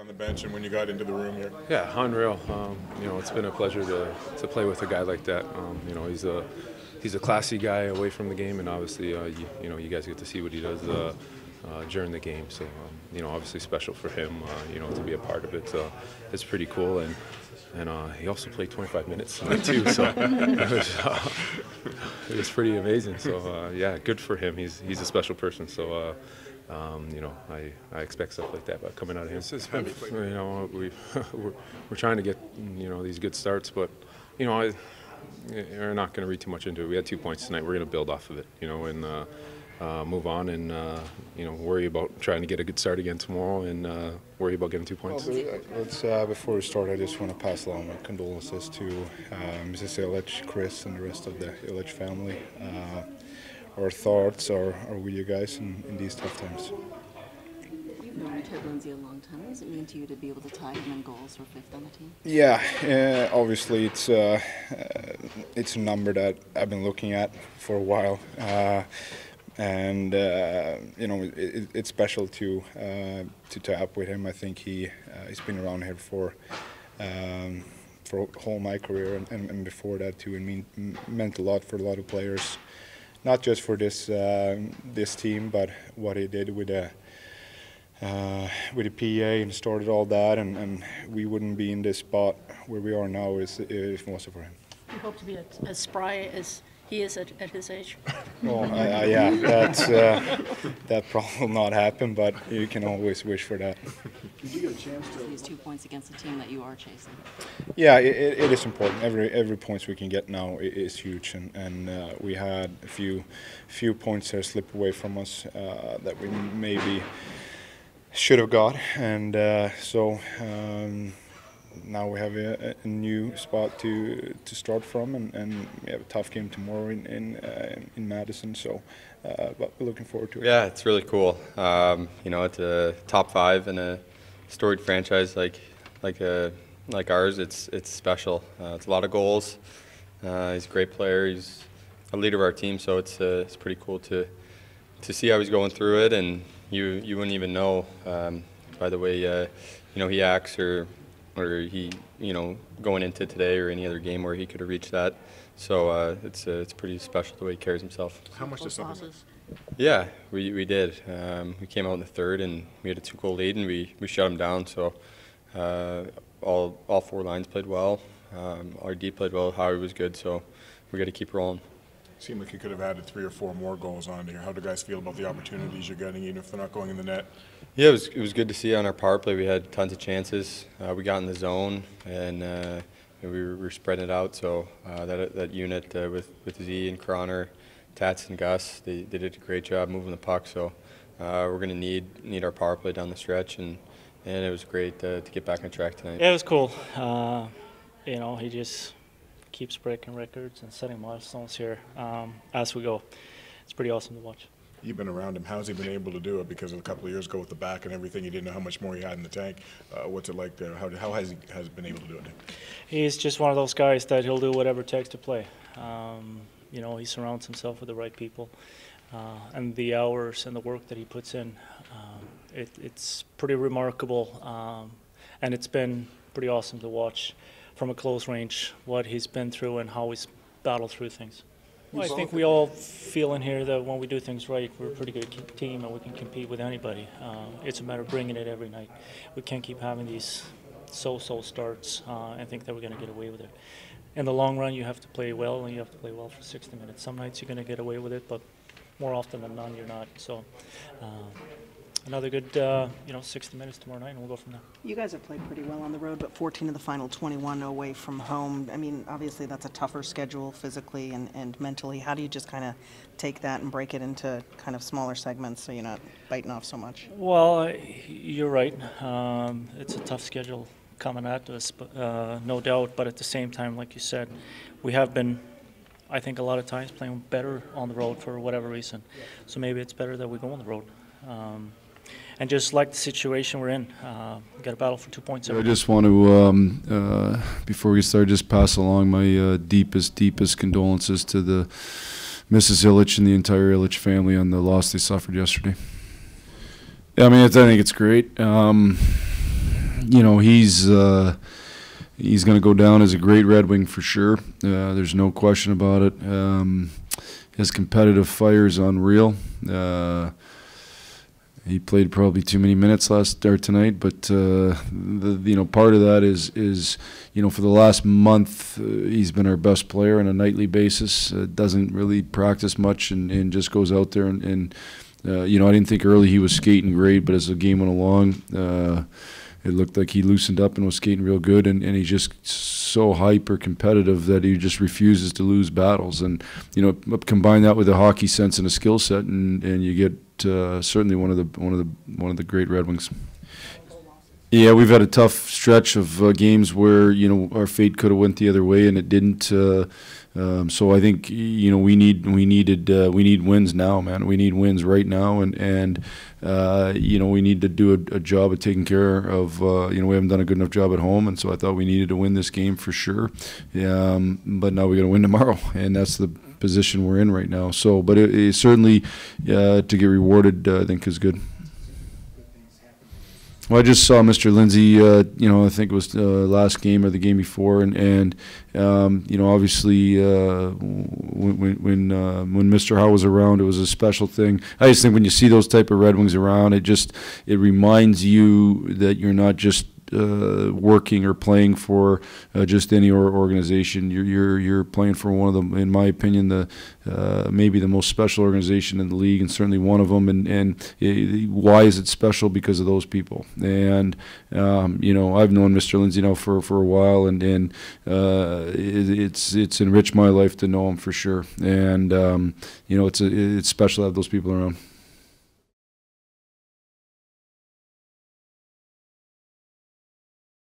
on the bench and when you got into the room here? Yeah, unreal. You know, it's been a pleasure to play with a guy like that. You know, he's a classy guy away from the game, and obviously, you know, you guys get to see what he does during the game. So, you know, obviously special for him. You know, to be a part of it, it's pretty cool. And he also played 25 minutes tonight too, so it was pretty amazing. So yeah, good for him. He's a special person. So you know, I expect stuff like that coming out of him. You know, we're trying to get, you know, these good starts, but you know, we're not going to read too much into it. We had 2 points tonight. We're going to build off of it, you know, and move on and you know, worry about trying to get a good start again tomorrow and worry about getting 2 points. Well, before we start, I just want to pass along my condolences to Mrs. Illich, Chris, and the rest of the Illich family. Our thoughts are with you guys in these tough times. You've known Ted Lindsay a long time. What does it mean to you to be able to tie him in goals for fifth on the team? Yeah, obviously it's a number that I've been looking at for a while. And you know, it's special to tie up with him. I think he's been around here for whole my career and before that too. It meant a lot for a lot of players, not just for this team, but what he did with the PA and started all that, and we wouldn't be in this spot where we are now if it wasn't for him. You hope to be as spry as he is at his age. Well, yeah, that probably will not happen, but you can always wish for that. Did you get a chance to these 2 points against a team that you are chasing? Yeah, it is important. Every points we can get now is huge, and we had a few points there slip away from us that we maybe should have got, and so. Now we have a new spot to start from, and we have a tough game tomorrow in Madison. So, but we're looking forward to it. Yeah, it's really cool. You know, it's a top 5 in a storied franchise like ours. It's special. It's a lot of goals. He's a great player. He's a leader of our team. So it's pretty cool to see how he's going through it, and you wouldn't even know by the way you know, he acts or he, you know, going into today or any other game where he could have reached that. So it's pretty special the way he carries himself. How much does something? Yeah, we did. We came out in the third and we had a 2-goal lead and we shut him down. So all 4 lines played well. Our D played well. Howie was good. So we got to keep rolling. Seemed like you could have added 3 or 4 more goals on here. How do guys feel about the opportunities you're getting, even if they're not going in the net? Yeah, it was good to see on our power play. We had tons of chances. We got in the zone, and we were spreading it out. So that unit with Z and Croner, Tats and Gus, they did a great job moving the puck. So we're going to need our power play down the stretch, and it was great to get back on track tonight. Yeah, it was cool. You know, he just keeps breaking records and setting milestones here as we go. It's pretty awesome to watch. You've been around him. How's he been able to do it? Because a couple of years ago with the back and everything, you didn't know how much more he had in the tank. What's it like there? How has he been able to do it? He's just one of those guys that he'll do whatever it takes to play. You know, he surrounds himself with the right people, and the hours and the work that he puts in. It's pretty remarkable, and it's been pretty awesome to watch from a close range what he's been through and how he's battled through things. Well, I think we all feel in here that when we do things right, we're a pretty good team and we can compete with anybody. It's a matter of bringing it every night. We can't keep having these so-so starts and think that we're going to get away with it. In the long run, you have to play well, and you have to play well for 60 minutes. Some nights you're going to get away with it, but more often than none, you're not. So another good, 60 minutes tomorrow night, and we'll go from there. You guys have played pretty well on the road, but 14 of the final 21 away from home. I mean, obviously that's a tougher schedule physically and mentally. How do you just kind of take that and break it into kind of smaller segments so you're not biting off so much? Well, you're right. It's a tough schedule coming at us, but, no doubt. But at the same time, like you said, we have been, I think, a lot of times playing better on the road for whatever reason. So maybe it's better that we go on the road. And just like the situation we're in, we got a battle for 2 points. I just want to, before we start, just pass along my deepest condolences to the Mrs. Illich and the entire Illich family on the loss they suffered yesterday. Yeah, I mean, I think it's great. you know, he's going to go down as a great Red Wing for sure. There's no question about it. His competitive fire is unreal. He played probably too many minutes tonight, but you know, part of that is you know, for the last month he's been our best player on a nightly basis. Doesn't really practice much and just goes out there and you know, I didn't think early he was skating great, but as the game went along, it looked like he loosened up and was skating real good, and he's just so hyper competitive that he just refuses to lose battles. And you know, combine that with a hockey sense and a skill set, and you get certainly one of the great Red Wings. Yeah, we've had a tough stretch of games where, you know, our fate could have went the other way and it didn't. So I think, you know, we need wins now, man. We need wins right now, and you know, we need to do a job of taking care of. You know, we haven't done a good enough job at home, and so I thought we needed to win this game for sure. But now we got to win tomorrow, and that's the position we're in right now. So, but it certainly to get rewarded, I think is good. Well, I just saw Mr. Lindsay, you know, I think it was last game or the game before, and you know, obviously when Mr. Howe was around, it was a special thing. I just think when you see those type of Red Wings around, it reminds you that you're not just working or playing for just any organization. You're playing for one of them, in my opinion, the maybe the most special organization in the league, and certainly one of them. And why is it special? Because of those people. And you know, I've known Mr. Lindsay now for a while, and it's enriched my life to know him for sure. And you know, it's special to have those people around.